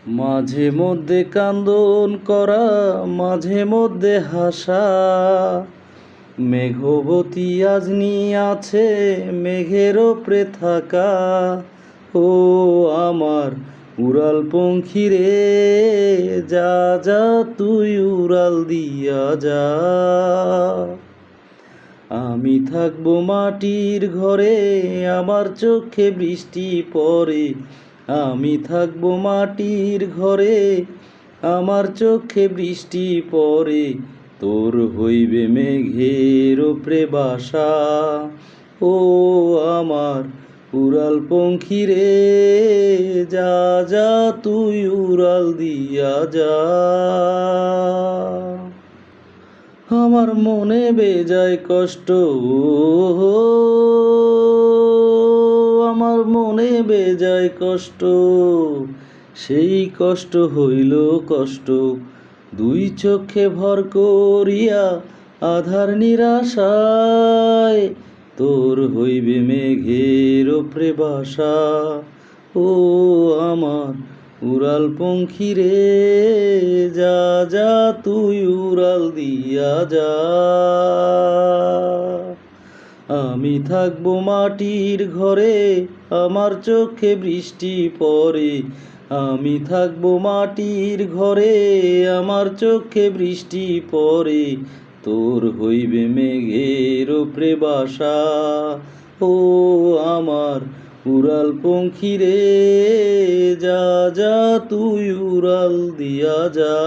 মাঝে মধ্যে কান্দন করা, মাঝে মধ্যে হাসা, মেঘবতী আজনি আছে মেঘের ওপরে থাকা। ও আমার উড়াল পঙ্খী রে, যা যা তুই উড়াল দিয়া যা। আমি থাকবো মাটির ঘরে, আমার চোখে বৃষ্টি পড়ে। আমি থাকবো মাটির ঘরে, আমার চোখে বৃষ্টি পড়ে। তোর হইবে মেঘের ওপরে বাসা। ও আমার উড়াল পঙ্খী রে, যা যা তুই উড়াল দিয়া যা। আমার মনে বেজায় কষ্ট, আমার মনে বেজায় কষ্ট, সেই কষ্ট হইল কষ্ট দুই চোখে ভর করিয়া আধার নিরাশায়। তোর হইবে মেঘের ওপরে বাসা। ও আমার উড়াল পঙ্খী রে, যা যা তুই উড়াল দিয়া যা। আমি থাকবো মাটির ঘরে, আমার চোখে বৃষ্টি পড়ে। আমি থাকবো মাটির ঘরে, আমার চোখে বৃষ্টি পড়ে। তোর হইবে মেঘের ওপরে বাসা। ও আমার উড়াল পঙ্খী রে, যা যা তুই উড়াল দিয়া যা।